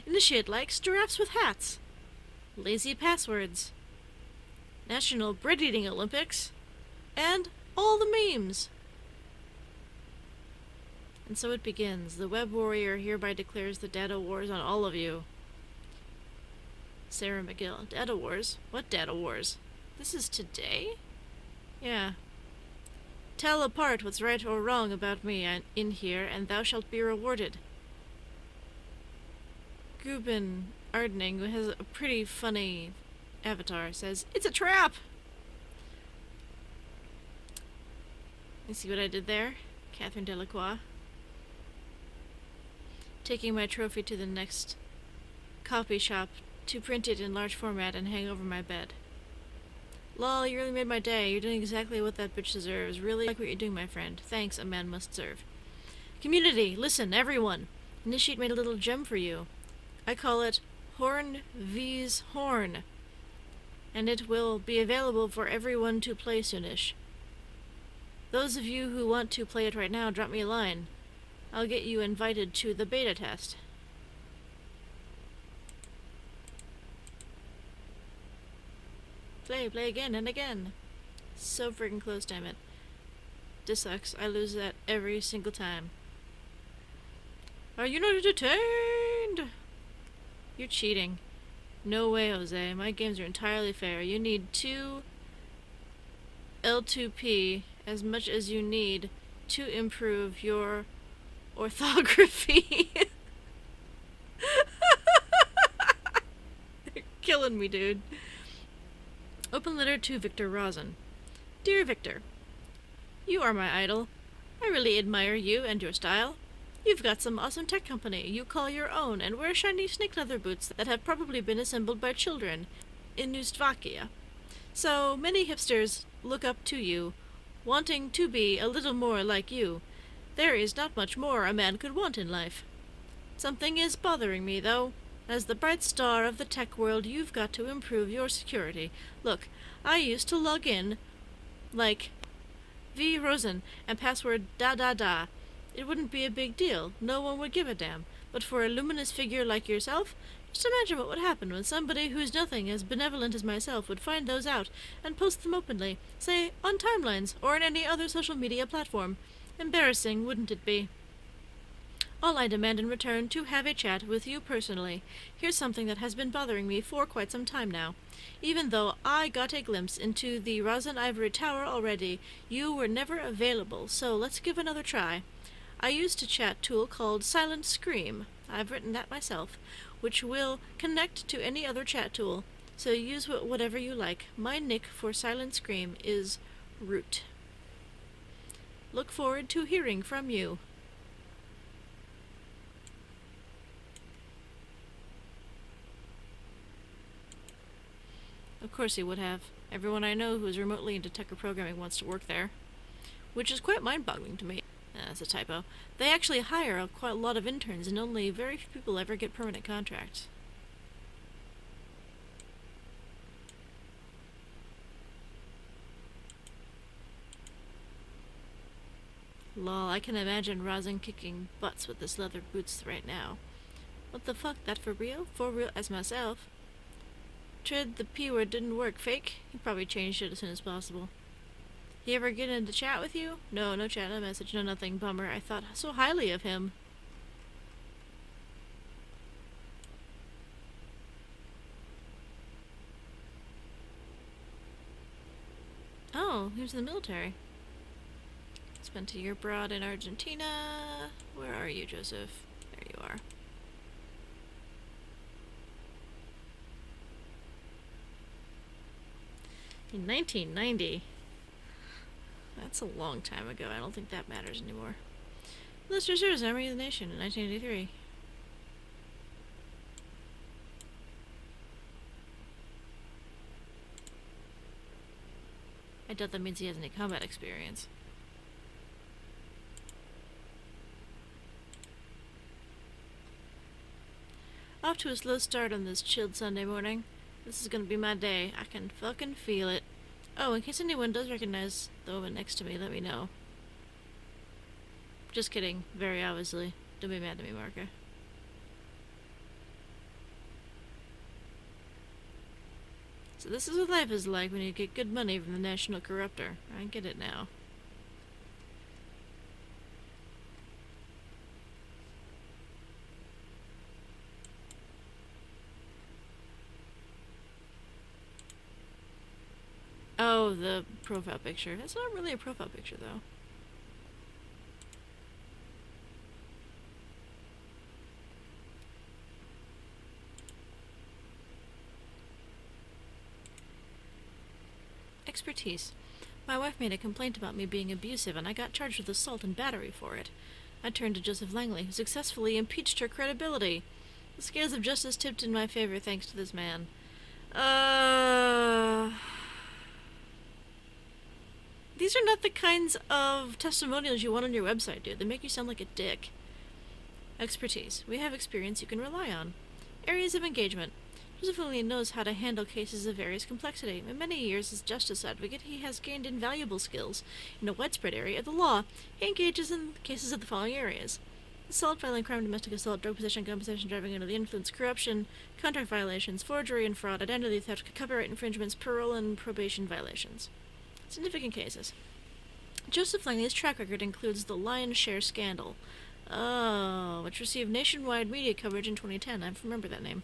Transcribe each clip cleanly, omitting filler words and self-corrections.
Initiate likes giraffes with hats. Lazy passwords. National Bread Eating Olympics. And all the memes. And so it begins. The web warrior hereby declares the data wars on all of you. Sarah McGill. Data wars? What data wars? This is today? Yeah. Tell apart what's right or wrong about me in here, and thou shalt be rewarded. Gubin Ardening, who has a pretty funny avatar, says, "It's a trap!" You see what I did there? Catherine Delacroix. Taking my trophy to the next copy shop to print it in large format and hang over my bed. Lol, you really made my day. You're doing exactly what that bitch deserves. Really like what you're doing, my friend. Thanks, a man must serve. Community, listen, everyone. Initiate made a little gem for you. I call it Horn V's Horn. And it will be available for everyone to play soonish. Those of you who want to play it right now, drop me a line. I'll get you invited to the beta test. Play again and again. So freaking close, damn it. This sucks. I lose that every single time. Are you not entertained? You're cheating. No way, Jose. My games are entirely fair. You need 2 L2P as much as you need to improve your orthography. You're killing me, dude. Open letter to Victor Rosen. Dear Victor, you are my idol. I really admire you and your style. You've got some awesome tech company you call your own and wear shiny snake leather boots that have probably been assembled by children in Newsvakia. So many hipsters look up to you, wanting to be a little more like you. There is not much more a man could want in life. Something is bothering me, though. As the bright star of the tech world, you've got to improve your security. Look, I used to log in like V. Rosen and password da. It wouldn't be a big deal. No one would give a damn. But for a luminous figure like yourself, just imagine what would happen when somebody who's nothing as benevolent as myself would find those out and post them openly, say, on timelines or on any other social media platform. Embarrassing, wouldn't it be? All I demand in return to have a chat with you personally. Here's something that has been bothering me for quite some time now. Even though I got a glimpse into the Rosen Ivory Tower already, you were never available, so let's give another try. I used a chat tool called Silent Scream. I've written that myself, which will connect to any other chat tool, so use whatever you like. My nick for Silent Scream is Root. Look forward to hearing from you. Of course he would have. Everyone I know who is remotely into tech or programming wants to work there. Which is quite mind-boggling to me. That's a typo. They actually hire quite a lot of interns, and only very few people ever get permanent contracts. Lol, I can imagine Rosen kicking butts with his leather boots right now. What the fuck, that for real? For real as myself? Tread the P word didn't work, fake? He probably changed it as soon as possible. He ever get into chat with you? No chat, no message, no nothing. Bummer. I thought so highly of him. Oh, he was in the military. Spent a year abroad in Argentina. Where are you, Joseph? There you are. In 1990. That's a long time ago. I don't think that matters anymore. Enlisted service Army of the Nation in 1983. I doubt that means he has any combat experience. Off to a slow start on this chilled Sunday morning. This is gonna be my day. I can fucking feel it. Oh, in case anyone does recognize the woman next to me, let me know. Just kidding, very obviously. Don't be mad at me, Marka. So this is what life is like when you get good money from the national corruptor. I get it now. Oh, the profile picture. That's not really a profile picture, though. Expertise. My wife made a complaint about me being abusive, and I got charged with assault and battery for it. I turned to Joseph Langley, who successfully impeached her credibility. The scales of justice tipped in my favor thanks to this man. These are not the kinds of testimonials you want on your website, dude. They make you sound like a dick. Expertise. We have experience you can rely on. Areas of engagement. Joseph Langley knows how to handle cases of various complexity. In many years as justice advocate, he has gained invaluable skills. In a widespread area of the law, he engages in cases of the following areas: assault, violent crime, domestic assault, drug possession, gun possession, driving under the influence, corruption, contract violations, forgery and fraud, identity theft, copyright infringements, parole and probation violations. Significant cases. Joseph Langley's track record includes the Lion's Share scandal, which received nationwide media coverage in 2010. I remember that name.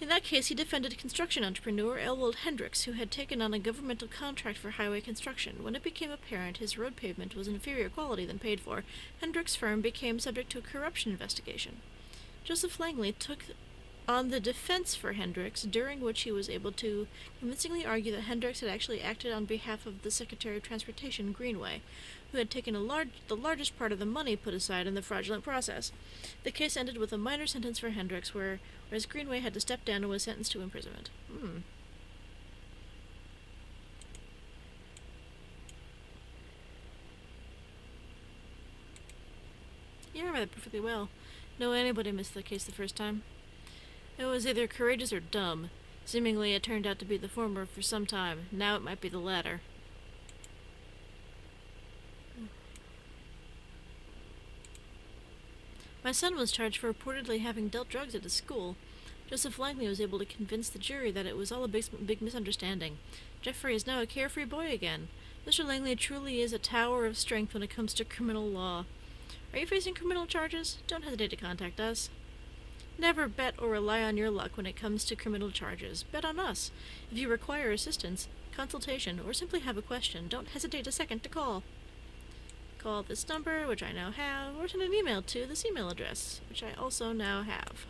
In that case, he defended construction entrepreneur Elwold Hendricks, who had taken on a governmental contract for highway construction. When it became apparent his road pavement was inferior quality than paid for, Hendricks' firm became subject to a corruption investigation. Joseph Langley took on the defense for Hendricks, during which he was able to convincingly argue that Hendricks had actually acted on behalf of the Secretary of Transportation, Greenway, who had taken the largest part of the money put aside in the fraudulent process. The case ended with a minor sentence for Hendricks, whereas Greenway had to step down and was sentenced to imprisonment. You remember that perfectly well. No anybody missed the case the first time. It was either courageous or dumb. Seemingly it turned out to be the former for some time. Now it might be the latter. My son was charged for reportedly having dealt drugs at his school. Joseph Langley was able to convince the jury that it was all a big misunderstanding. Jeffrey is now a carefree boy again. Mr. Langley truly is a tower of strength when it comes to criminal law. Are you facing criminal charges? Don't hesitate to contact us. Never bet or rely on your luck when it comes to criminal charges. Bet on us. If you require assistance, consultation, or simply have a question, don't hesitate a second to call. Call this number, which I now have, or send an email to this email address, which I also now have.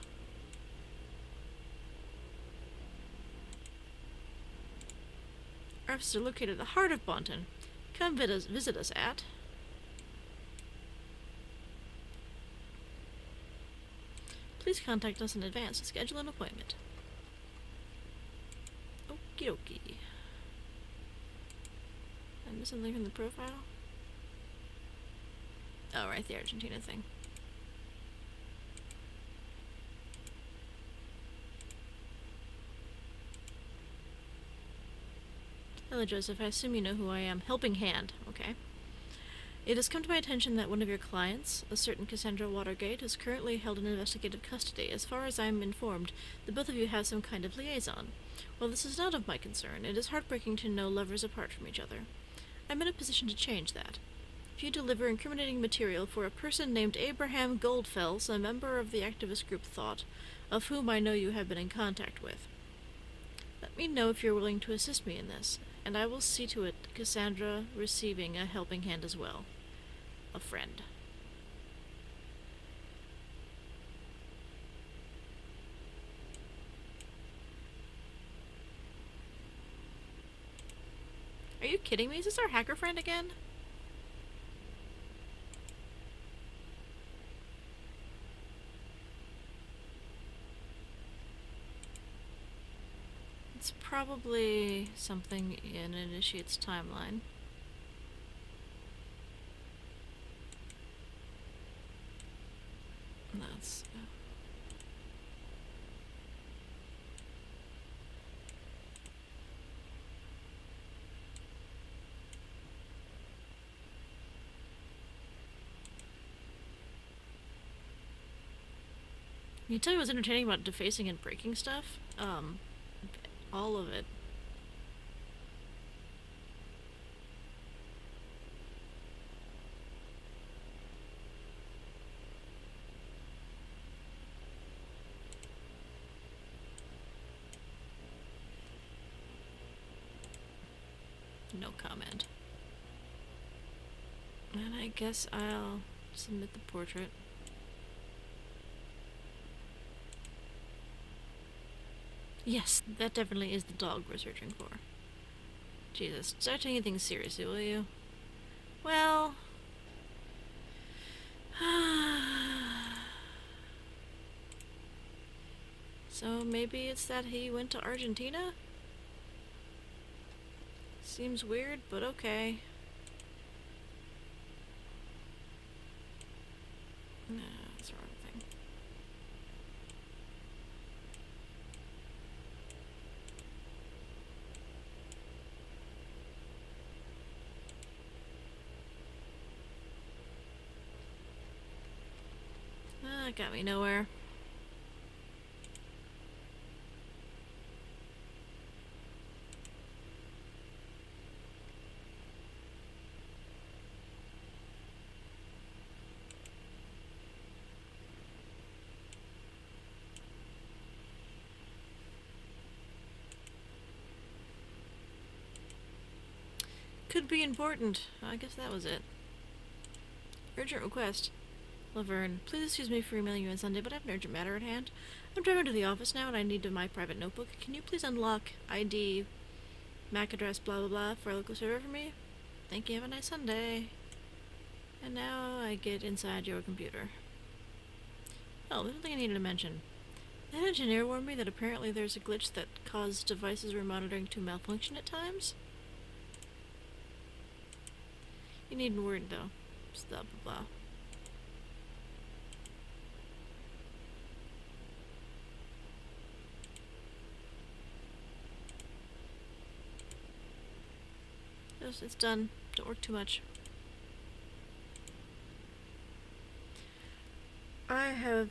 Our offices are located at the heart of Bonton. Come visit us at... Please contact us in advance to schedule an appointment. Okie dokie. I missed something from the profile? Oh, right, the Argentina thing. Hello, Joseph. I assume you know who I am. Helping Hand. Okay. It has come to my attention that one of your clients, a certain Cassandra Watergate, is currently held in investigative custody. As far as I am informed, the both of you have some kind of liaison. While this is not of my concern, it is heartbreaking to know lovers apart from each other. I'm in a position to change that. If you deliver incriminating material for a person named Abraham Goldfels, a member of the activist group Thought, of whom I know you have been in contact with, let me know if you're willing to assist me in this, and I will see to it Cassandra receiving a helping hand as well. A friend. Are you kidding me? Is this our hacker friend again? It's probably something in Initiate's timeline. That's... Can you tell me what's entertaining about defacing and breaking stuff? All of it. No comment. And I guess I'll submit the portrait. Yes, that definitely is the dog we're searching for. Jesus, start taking things seriously, will you? Well... so maybe it's that he went to Argentina? Seems weird, but okay. No, that's the wrong thing. That got me nowhere. Could be important. I guess that was it. Urgent request. Laverne, please excuse me for emailing you on Sunday, but I have an urgent matter at hand. I'm driving to the office now and I need my private notebook. Can you please unlock ID, MAC address, blah blah blah, for a local server for me? Thank you, have a nice Sunday. And now I get inside your computer. Oh, there's something I needed to mention. That engineer warned me that apparently there's a glitch that caused devices we're monitoring to malfunction at times. You needn't worry though. Just blah blah blah. It's done. Don't work too much. I have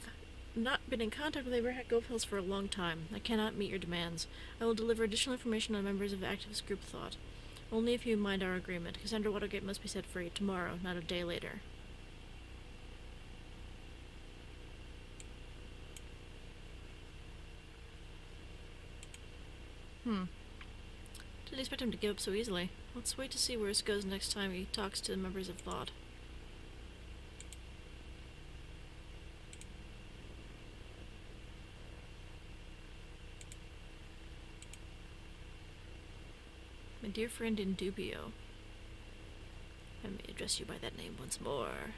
not been in contact with Abraham Goldfels for a long time. I cannot meet your demands. I will deliver additional information on members of activist group thought. Only if you mind our agreement. Cassandra Watergate must be set free tomorrow, not a day later. Didn't expect him to give up so easily. Let's wait to see where this goes next time he talks to the members of Thought. My dear friend in dubio. I may address you by that name once more.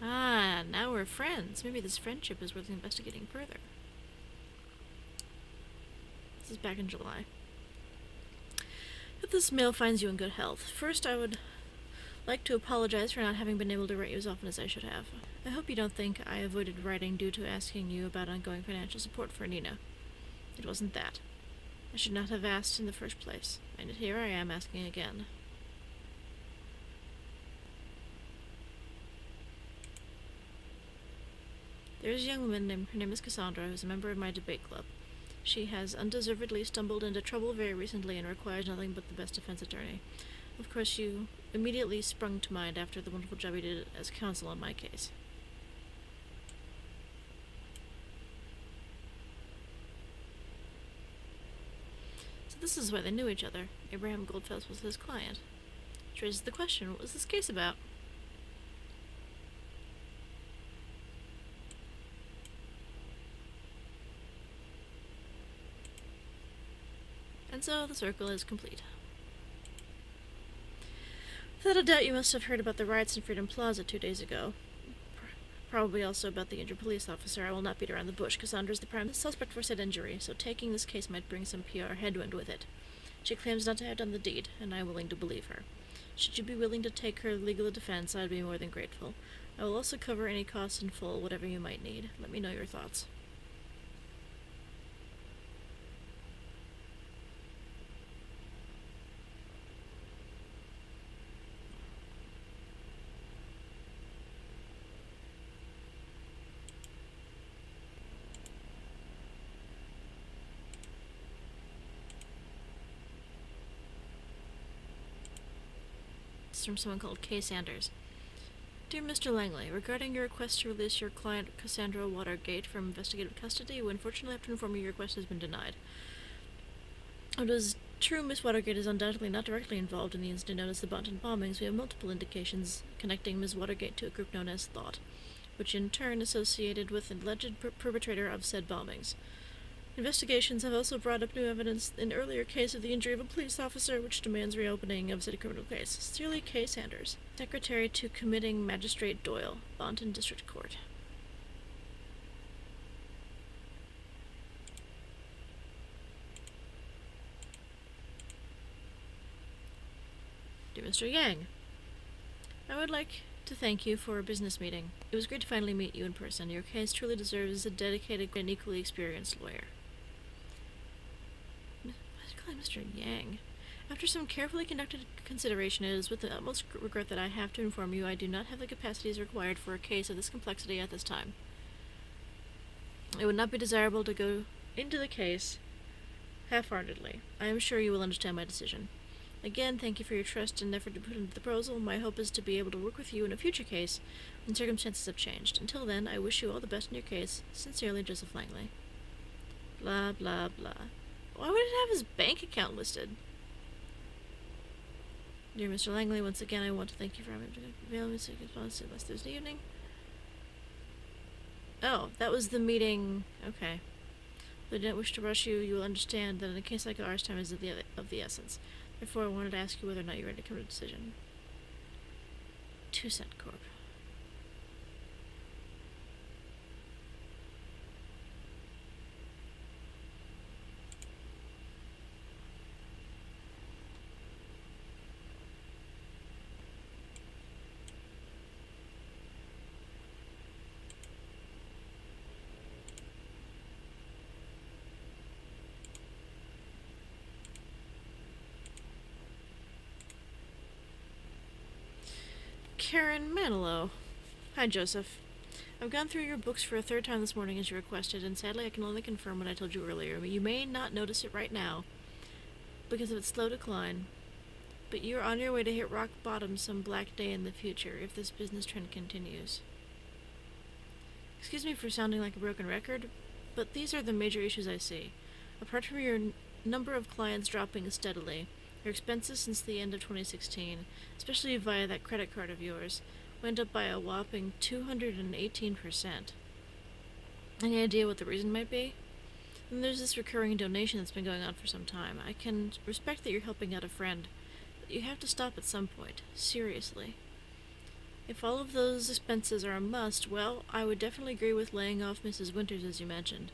Ah, now we're friends. Maybe this friendship is worth investigating further. This is back in July. If this mail finds you in good health, first I would like to apologize for not having been able to write you as often as I should have. I hope you don't think I avoided writing due to asking you about ongoing financial support for Nina. It wasn't that. I should not have asked in the first place, and here I am asking again. There is a young woman her name is Cassandra, who is a member of my debate club. She has undeservedly stumbled into trouble very recently and requires nothing but the best defense attorney. Of course, you immediately sprung to mind after the wonderful job you did as counsel on my case. So this is why they knew each other. Abraham Goldfels was his client. Which raises the question, what was this case about? And so the circle is complete. Without a doubt you must have heard about the riots in Freedom Plaza 2 days ago. Probably also about the injured police officer. I will not beat around the bush. Cassandra's the prime suspect for said injury, so taking this case might bring some PR headwind with it. She claims not to have done the deed, and I am willing to believe her. Should you be willing to take her legal defense, I would be more than grateful. I will also cover any costs in full, whatever you might need. Let me know your thoughts. From someone called Kay Sanders. Dear Mr. Langley, regarding your request to release your client Cassandra Watergate from investigative custody, we unfortunately have to inform you your request has been denied. It is true Miss Watergate is undoubtedly not directly involved in the incident known as the Bonton bombings. We have multiple indications connecting Miss Watergate to a group known as Thought, which in turn associated with an alleged perpetrator of said bombings. Investigations have also brought up new evidence in an earlier case of the injury of a police officer, which demands reopening of said criminal case. Sincerely, K. Sanders, Secretary to Committing Magistrate Doyle, Bonton District Court. Dear Mr. Yang, I would like to thank you for a business meeting. It was great to finally meet you in person. Your case truly deserves a dedicated and equally experienced lawyer. Mr. Yang. After some carefully conducted consideration, it is with the utmost regret that I have to inform you I do not have the capacities required for a case of this complexity at this time. It would not be desirable to go into the case half-heartedly. I am sure you will understand my decision. Again, thank you for your trust and effort to put into the proposal. My hope is to be able to work with you in a future case when circumstances have changed. Until then, I wish you all the best in your case. Sincerely, Joseph Langley. Blah, blah, blah. Why would it have his bank account listed? Dear Mr. Langley, once again I want to thank you for having available me to response to last Thursday evening. Oh, that was the meeting. Okay. Though I didn't wish to rush you, you will understand that in a case like ours, time is of the essence. Therefore, I wanted to ask you whether or not you're ready to come to a decision. 2 Cent Corp. Karen Manilow. Hi, Joseph. I've gone through your books for a 3rd time this morning as you requested, and sadly I can only confirm what I told you earlier. You may not notice it right now because of its slow decline, but you're on your way to hit rock bottom some black day in the future if this business trend continues. Excuse me for sounding like a broken record, but these are the major issues I see. Apart from your number of clients dropping steadily, your expenses since the end of 2016, especially via that credit card of yours, went up by a whopping 218%. Any idea what the reason might be? And there's this recurring donation that's been going on for some time. I can respect that you're helping out a friend, but you have to stop at some point. Seriously. If all of those expenses are a must, well, I would definitely agree with laying off Mrs. Winters as you mentioned.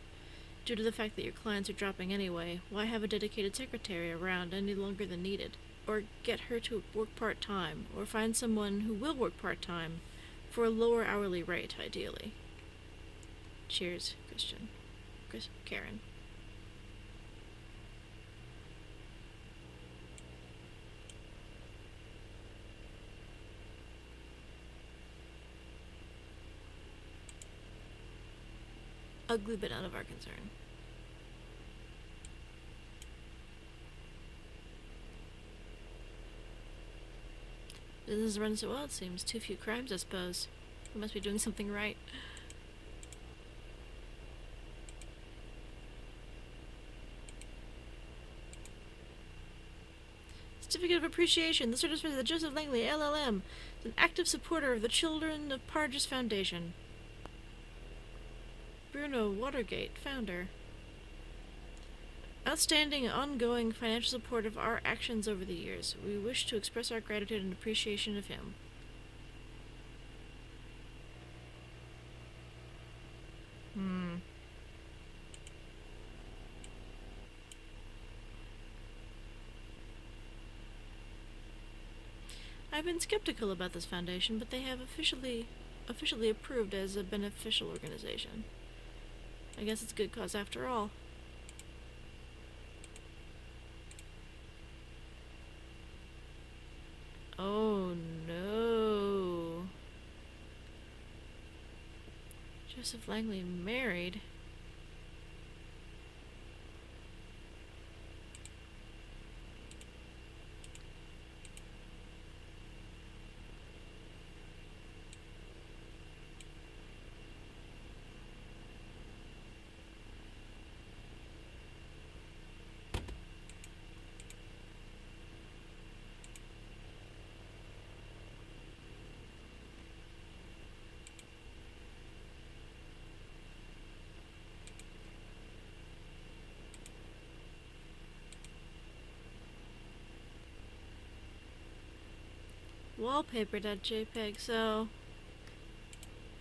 Due to the fact that your clients are dropping anyway, why have a dedicated secretary around any longer than needed? Or get her to work part-time, or find someone who will work part-time for a lower hourly rate, ideally. Cheers, Karen. Ugly but out of our concern. Business runs so well, it seems. Too few crimes, I suppose. We must be doing something right. Certificate of Appreciation. The certificate of Joseph Langley, LLM, is an active supporter of the Children of Parges Foundation. Bruno Watergate, founder. Outstanding ongoing financial support of our actions over the years. We wish to express our gratitude and appreciation of him. I've been skeptical about this foundation, but they have officially approved as a beneficial organization. I guess it's a good cause after all. Oh no. Joseph Langley married? wallpaper.jpg, so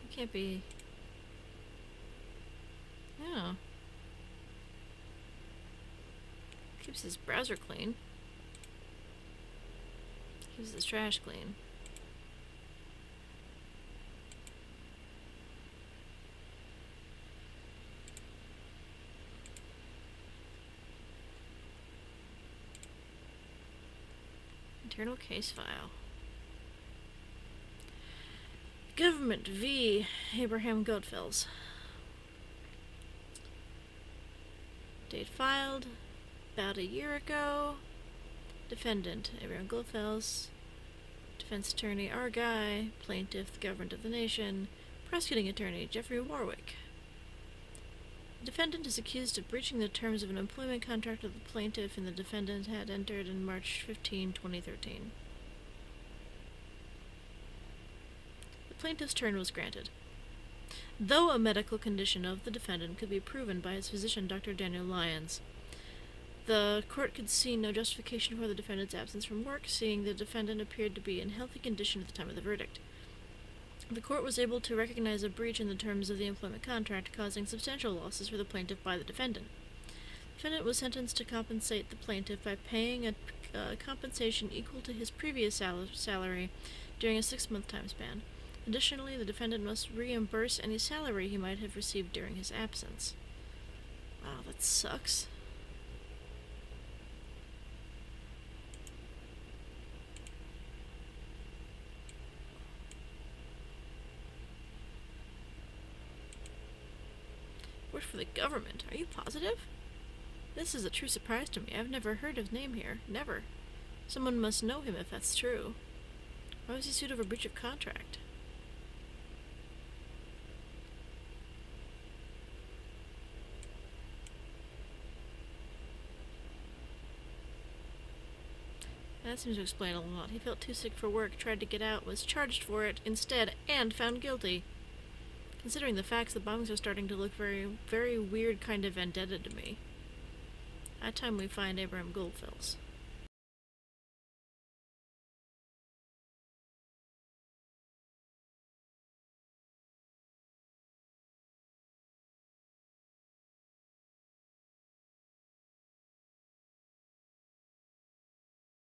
it can't be. Oh. Keeps his browser clean. Keeps his trash clean. Internal case file. Government v. Abraham Goldfels. Date filed. About a year ago. Defendant, Abraham Goldfels. Defense attorney, our guy. Plaintiff, the government of the nation. Prosecuting attorney, Jeffrey Warwick. The defendant is accused of breaching the terms of an employment contract that the plaintiff and the defendant had entered in March 15, 2013. The plaintiff's turn was granted. Though a medical condition of the defendant could be proven by his physician, Dr. Daniel Lyons, the court could see no justification for the defendant's absence from work, seeing the defendant appeared to be in healthy condition at the time of the verdict. The court was able to recognize a breach in the terms of the employment contract, causing substantial losses for the plaintiff by the defendant. The defendant was sentenced to compensate the plaintiff by paying a compensation equal to his previous salary during a 6-month time span. Additionally, the defendant must reimburse any salary he might have received during his absence. Wow, that sucks. Worked for the government. Are you positive? This is a true surprise to me. I've never heard his name here. Never. Someone must know him if that's true. Why was he sued over breach of contract? That seems to explain a lot. He felt too sick for work, tried to get out, was charged for it instead, and found guilty. Considering the facts, the bombings are starting to look very, very weird kind of vendetta to me. High time we find Abraham Goldfels.